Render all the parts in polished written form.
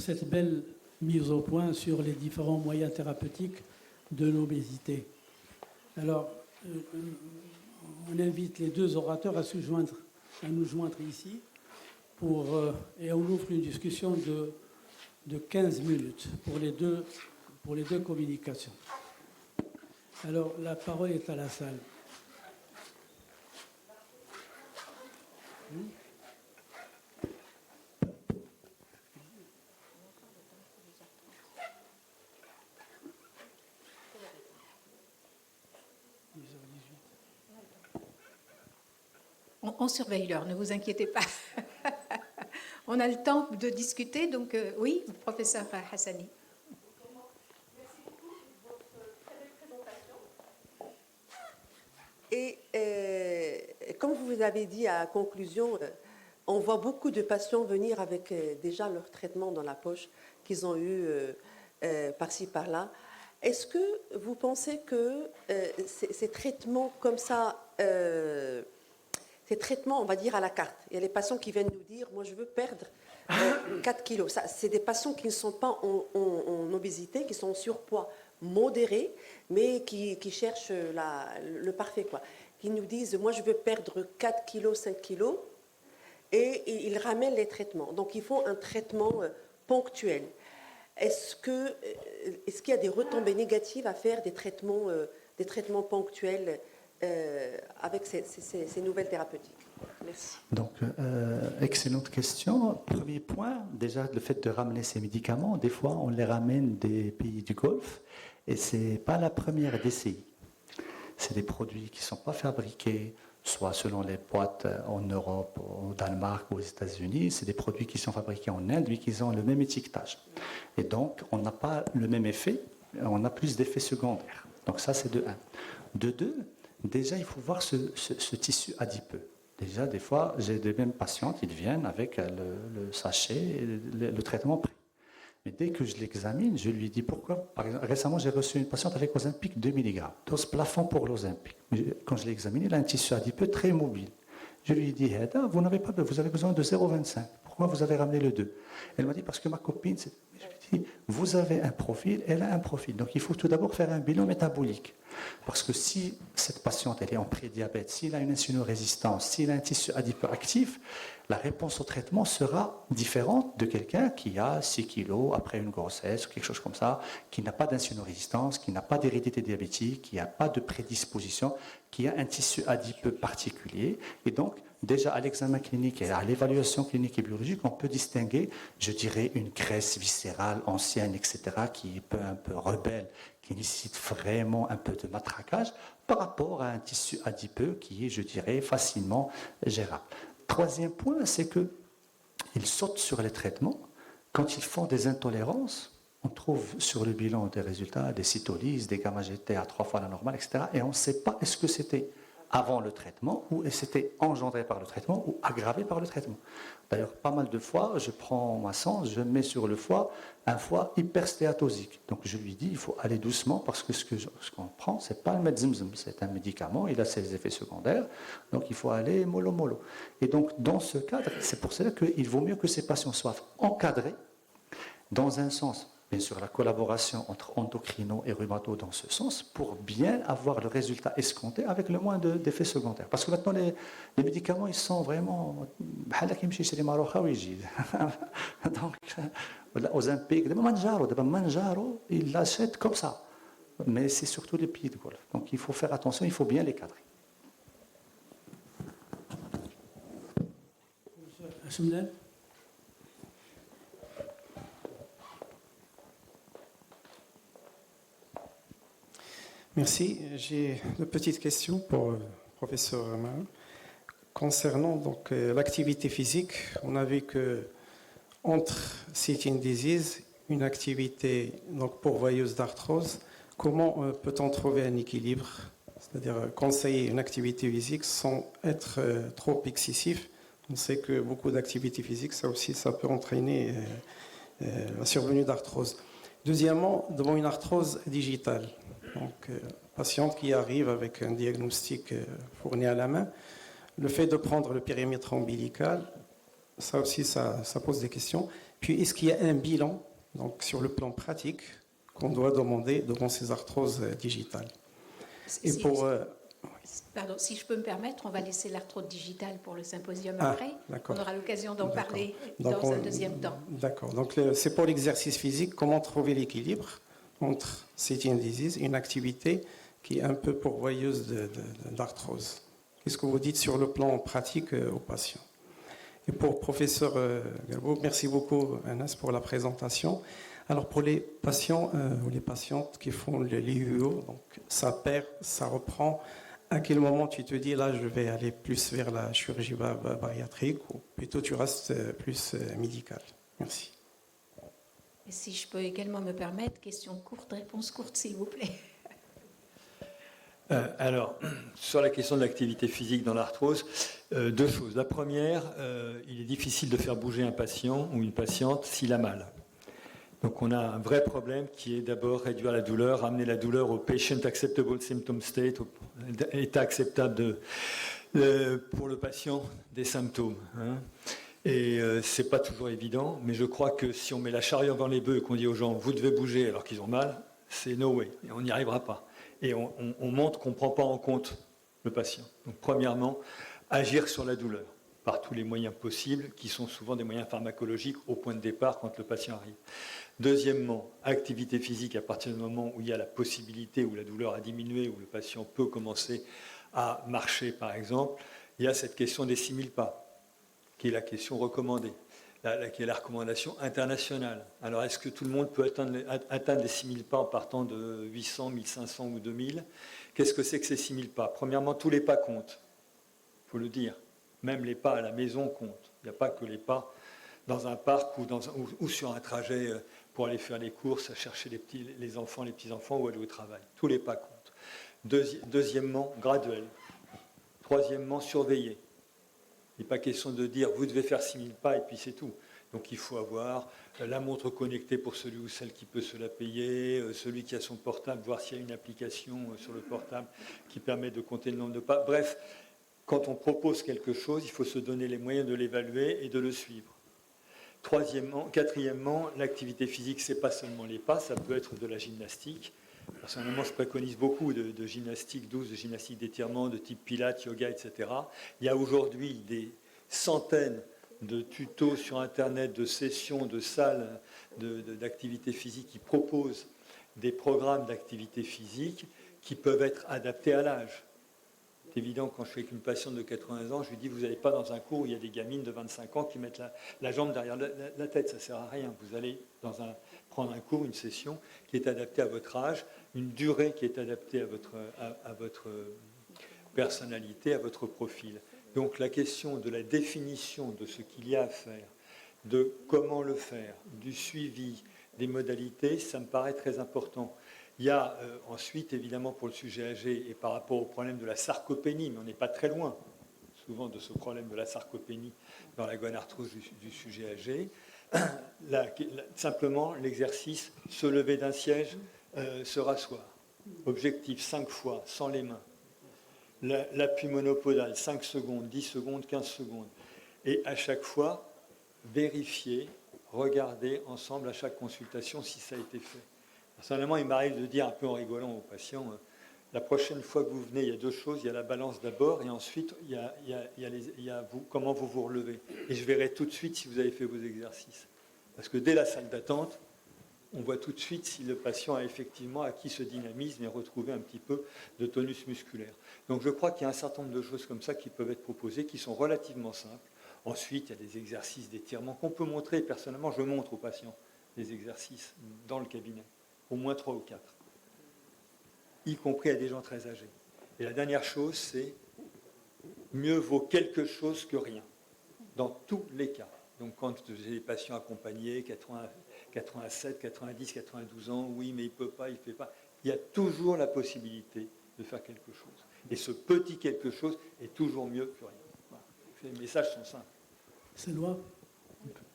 cette belle mise au point sur les différents moyens thérapeutiques de l'obésité. Alors, on invite les deux orateurs à nous joindre ici et on ouvre une discussion de 15 minutes pour les deux communications. Alors, la parole est à la salle. On surveille l'heure, ne vous inquiétez pas. On a le temps de discuter, donc oui, professeur Hassani. Merci beaucoup pour votre très belle présentation. Et comme vous avez dit à la conclusion, on voit beaucoup de patients venir avec déjà leur traitement dans la poche qu'ils ont eu par-ci, par-là. Est-ce que vous pensez que ces traitements comme ça, ces traitements, on va dire, à la carte, il y a les patients qui viennent nous dire, moi je veux perdre 4 kilos. Ça, c'est des patients qui ne sont pas en obésité, qui sont en surpoids modéré, mais qui cherchent le parfait, quoi. Qui nous disent, moi je veux perdre 4 kilos, 5 kilos, et ils ramènent les traitements. Donc ils font un traitement ponctuel. Est-ce qu'il y a des retombées négatives à faire des traitements ponctuels avec ces nouvelles thérapeutiques? Merci. Donc, excellente question. Premier point, déjà le fait de ramener ces médicaments, des fois on les ramène des pays du Golfe et ce n'est pas la première DCI. C'est des produits qui ne sont pas fabriqués, soit selon les boîtes en Europe, au Danemark ou aux États-Unis. C'est des produits qui sont fabriqués en Inde, mais qui ont le même étiquetage. Et donc, on n'a pas le même effet, on a plus d'effets secondaires. Donc ça, c'est de 1. De 2, déjà, il faut voir ce tissu adipeux. Déjà, des fois, j'ai des mêmes patientes, ils viennent avec le sachet, le traitement pris. Mais dès que je l'examine, je lui dis pourquoi. Par exemple, récemment, j'ai reçu une patiente avec Ozempic 2 mg, dose plafond pour l'Ozempic. Quand je l'ai examiné, elle a un tissu adipeux très mobile. Je lui ai dit, vous n'avez pas, vous avez besoin de 0,25. Pourquoi vous avez ramené le 2? Elle m'a dit, parce que ma copine, je lui ai dit, vous avez un profil, elle a un profil. Donc il faut tout d'abord faire un bilan métabolique. Parce que si cette patiente elle est en prédiabète, s'il a une insulinorésistance, s'il a un tissu adipeux actif, la réponse au traitement sera différente de quelqu'un qui a 6 kilos après une grossesse ou quelque chose comme ça, qui n'a pas d'insulinorésistance, qui n'a pas d'hérédité diabétique, qui n'a pas de prédisposition, qui a un tissu adipeux particulier. Et donc, déjà à l'examen clinique et à l'évaluation clinique et biologique, on peut distinguer, je dirais, une graisse viscérale ancienne, etc., qui est un peu rebelle, qui nécessite vraiment un peu de matraquage, par rapport à un tissu adipeux qui est, je dirais, facilement gérable. Troisième point, c'est qu'ils sautent sur les traitements. Quand ils font des intolérances, on trouve sur le bilan des résultats, des cytolyses, des gamma-GT à 3 fois la normale, etc. Et on ne sait pas est-ce que c'était avant le traitement ou c'était engendré par le traitement ou aggravé par le traitement. D'ailleurs, pas mal de fois, je prends ma sangle, je mets sur le foie un foie hyperstéatosique. Donc je lui dis, il faut aller doucement parce que ce qu'on prend, ce n'est pas un medzimzim, c'est un médicament, il a ses effets secondaires, donc il faut aller mollo-mollo. Et donc dans ce cadre, c'est pour cela qu'il vaut mieux que ces patients soient encadrés dans un sens. Bien sûr, la collaboration entre endocrino et rhumato dans ce sens pour bien avoir le résultat escompté avec le moins d'effets secondaires. Parce que maintenant, les médicaments, ils sont vraiment... Donc, Ozempic, Manjaro, ils l'achètent comme ça. Mais c'est surtout les pays de Golfe. Donc il faut faire attention, il faut bien les cadrer. Merci. J'ai une petite question pour le professeur Amar. Concernant donc l'activité physique, on a vu que entre sitting disease, une activité donc pourvoyeuse d'arthrose, comment peut-on trouver un équilibre, c'est-à-dire conseiller une activité physique sans être trop excessif? On sait que beaucoup d'activités physiques, ça aussi, ça peut entraîner la survenue d'arthrose. Deuxièmement, devant une arthrose digitale, donc patiente qui arrive avec un diagnostic fourni à la main, le fait de prendre le périmètre ombilical, ça aussi, ça pose des questions. Puis, est-ce qu'il y a un bilan, donc sur le plan pratique, qu'on doit demander devant ces arthroses digitales? Et Si- pour... Pardon, si je peux me permettre, on va laisser l'arthrose digitale pour le symposium Ah, après. d'accord. On aura l'occasion d'en D'accord. parler Donc, dans un deuxième temps. D'accord. Donc, c'est pour l'exercice physique, comment trouver l'équilibre entre sitting disease, une activité qui est un peu pourvoyeuse d'arthrose. Qu'est-ce que vous dites sur le plan pratique aux patients? Et pour professeur Galbo, merci beaucoup Anas pour la présentation. Alors pour les patients ou les patientes qui font l'IUO, donc ça perd, ça reprend. À quel moment tu te dis là je vais aller plus vers la chirurgie bariatrique ou plutôt tu restes plus médical? Merci. Et si je peux également me permettre, question courte, réponse courte s'il vous plaît. Alors, sur la question de l'activité physique dans l'arthrose, deux choses. La première, il est difficile de faire bouger un patient ou une patiente s'il a mal. Donc on a un vrai problème qui est d'abord réduire la douleur, ramener la douleur au patient acceptable symptom state, au état acceptable pour le patient des symptômes. Hein. Et c'est pas toujours évident, mais je crois que si on met la charrue avant les bœufs et qu'on dit aux gens vous devez bouger alors qu'ils ont mal, c'est no way, et on n'y arrivera pas. Et on montre qu'on ne prend pas en compte le patient. Donc premièrement, agir sur la douleur par tous les moyens possibles, qui sont souvent des moyens pharmacologiques au point de départ quand le patient arrive. Deuxièmement, activité physique à partir du moment où il y a la possibilité, où la douleur a diminué, où le patient peut commencer à marcher par exemple, il y a cette question des 6000 pas, qui est la question recommandée, qui est la recommandation internationale. Alors, est-ce que tout le monde peut atteindre les 6000 pas en partant de 800, 1500 ou 2000 ? Qu'est-ce que c'est que ces 6000 pas ? Premièrement, tous les pas comptent, il faut le dire. Même les pas à la maison comptent. Il n'y a pas que les pas dans un parc ou sur un trajet pour aller faire les courses, chercher les enfants, les petits-enfants ou aller au travail. Tous les pas comptent. Deuxièmement, graduel. Troisièmement, surveiller. Il n'est pas question de dire vous devez faire 6000 pas et puis c'est tout. Donc il faut avoir la montre connectée pour celui ou celle qui peut se la payer, celui qui a son portable, voir s'il y a une application sur le portable qui permet de compter le nombre de pas. Bref, quand on propose quelque chose, il faut se donner les moyens de l'évaluer et de le suivre. Quatrièmement, l'activité physique, ce n'est pas seulement les pas, ça peut être de la gymnastique. Personnellement, je préconise beaucoup de gymnastique douce, de gymnastique d'étirement, de type pilates, yoga, etc. Il y a aujourd'hui des centaines de tutos sur Internet, de sessions, de salles d'activité physique qui proposent des programmes d'activité physique qui peuvent être adaptés à l'âge. C'est évident, quand je suis avec une patiente de 80 ans, je lui dis, vous n'allez pas dans un cours où il y a des gamines de 25 ans qui mettent la jambe derrière la tête, ça ne sert à rien. Vous allez prendre un cours, une session qui est adaptée à votre âge, une durée qui est adaptée à votre personnalité, à votre profil. Donc la question de la définition de ce qu'il y a à faire, de comment le faire, du suivi, des modalités, ça me paraît très important. Il y a ensuite, évidemment, pour le sujet âgé et par rapport au problème de la sarcopénie, mais on n'est pas très loin, souvent, de ce problème de la sarcopénie dans la gonarthrose du sujet âgé. Simplement, l'exercice, se lever d'un siège, se rasseoir. Objectif, 5 fois, sans les mains. L'appui monopodal, 5 secondes, 10 secondes, 15 secondes. Et à chaque fois, vérifier, regarder ensemble à chaque consultation si ça a été fait. Personnellement, il m'arrive de dire un peu en rigolant aux patients, la prochaine fois que vous venez, il y a deux choses. Il y a la balance d'abord et ensuite, il y a comment vous vous relevez. Et je verrai tout de suite si vous avez fait vos exercices. Parce que dès la salle d'attente, on voit tout de suite si le patient a effectivement acquis ce dynamisme et retrouvé un petit peu de tonus musculaire. Donc je crois qu'il y a un certain nombre de choses comme ça qui peuvent être proposées, qui sont relativement simples. Ensuite, il y a des exercices d'étirement qu'on peut montrer. Personnellement, je montre aux patients des exercices dans le cabinet. Au moins 3 ou 4, y compris à des gens très âgés. Et la dernière chose, c'est mieux vaut quelque chose que rien, dans tous les cas. Donc quand j'ai des patients accompagnés, 87, 90, 92 ans, oui, mais il ne peut pas, il ne fait pas, il y a toujours la possibilité de faire quelque chose. Et ce petit quelque chose est toujours mieux que rien. Voilà. Les messages sont simples. C'est loin.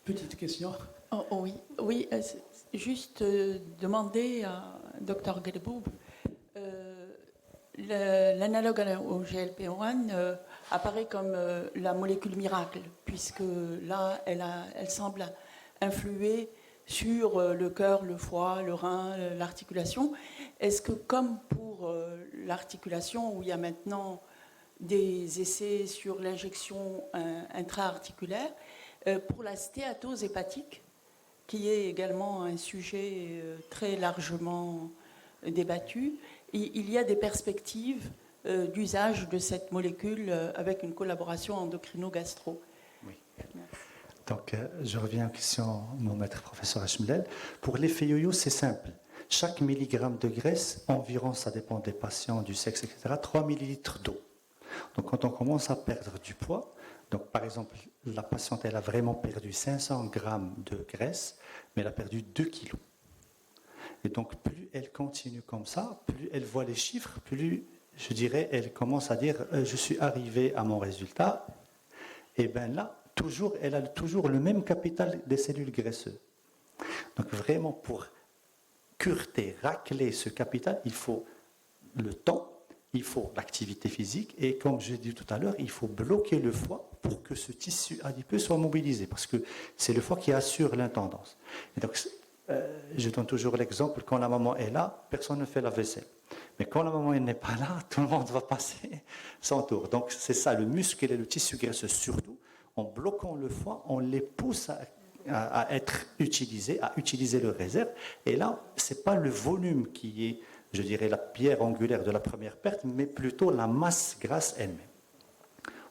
Petite question. Oh, oui, juste demander à Dr Gelboub, l'analogue au GLP-1 apparaît comme la molécule miracle, puisque là, elle semble influer sur le cœur, le foie, le rein, l'articulation. Est-ce que comme pour l'articulation, où il y a maintenant des essais sur l'injection intra-articulaire, pour la stéatose hépatique, qui est également un sujet très largement débattu, il y a des perspectives d'usage de cette molécule avec une collaboration endocrino-gastro. Oui. Donc, je reviens aux questions de mon maître professeur Hachmlel. Pour l'effet yo-yo, c'est simple. Chaque milligramme de graisse, environ, ça dépend des patients, du sexe, etc., 3 millilitres d'eau. Donc, quand on commence à perdre du poids, donc par exemple, la patiente, elle a vraiment perdu 500 grammes de graisse, mais elle a perdu 2 kilos. Et donc, plus elle continue comme ça, plus elle voit les chiffres, plus, je dirais, elle commence à dire je suis arrivé à mon résultat. Et bien là, elle a toujours le même capital des cellules graisseuses. Donc, vraiment, pour cureter, racler ce capital, il faut le temps, il faut l'activité physique, et comme je l'ai dit tout à l'heure, il faut bloquer le foie pour que ce tissu adipeux soit mobilisé, parce que c'est le foie qui assure l'intendance. Et donc, je donne toujours l'exemple, quand la maman est là, personne ne fait la vaisselle. Mais quand la maman n'est pas là, tout le monde va passer son tour. Donc c'est ça, le muscle et le tissu graisseux surtout, en bloquant le foie, on les pousse à être utilisés, à utiliser leur réserve. Et là, ce n'est pas le volume qui est, je dirais, la pierre angulaire de la première perte, mais plutôt la masse grasse elle-même.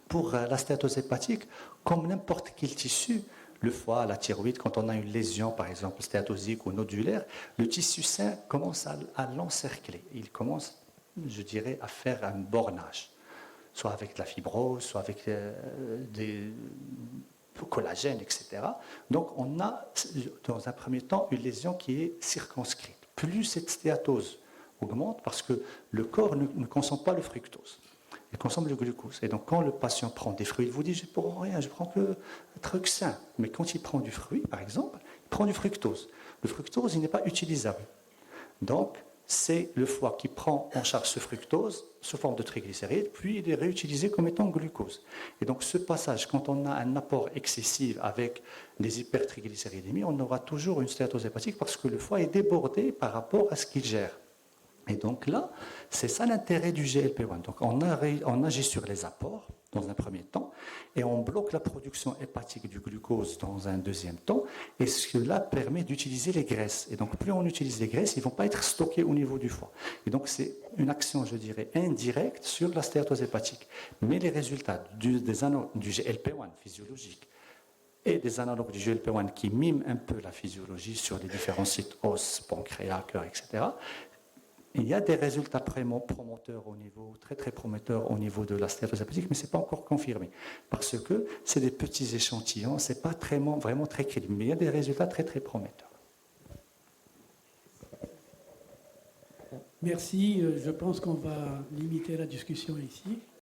Pour la stéatose hépatique, comme n'importe quel tissu, le foie, la thyroïde, quand on a une lésion, par exemple stéatosique ou nodulaire, le tissu sain commence à l'encercler. Il commence, je dirais, à faire un bornage, soit avec de la fibrose, soit avec des collagènes, etc. Donc on a, dans un premier temps, une lésion qui est circonscrite. Plus cette stéatose augmente, parce que le corps ne consomme pas le fructose. Il consomme le glucose. Et donc, quand le patient prend des fruits, il vous dit, je ne prends rien, je prends que un truc sain. Mais quand il prend du fruit, par exemple, il prend du fructose. Le fructose, il n'est pas utilisable. Donc, c'est le foie qui prend en charge ce fructose sous forme de triglycérides, puis il est réutilisé comme étant glucose. Et donc, ce passage, quand on a un apport excessif avec des hypertriglycéridémies, on aura toujours une stéatose hépatique parce que le foie est débordé par rapport à ce qu'il gère. Et donc là, c'est ça l'intérêt du GLP-1. Donc on agit sur les apports dans un premier temps et on bloque la production hépatique du glucose dans un deuxième temps, et cela permet d'utiliser les graisses. Et donc plus on utilise les graisses, ils ne vont pas être stockés au niveau du foie. Et donc c'est une action, je dirais, indirecte sur la stéatose hépatique. Mais les résultats du GLP-1 physiologique et des analogues du GLP-1 qui miment un peu la physiologie sur les différents sites os, pancréas, cœur, etc., il y a des résultats promoteurs au niveau, très très prometteurs au niveau de la stéatose hépatique, mais ce n'est pas encore confirmé. Parce que c'est des petits échantillons, ce n'est pas vraiment très crédible. Mais il y a des résultats très très prometteurs. Merci. Je pense qu'on va limiter la discussion ici.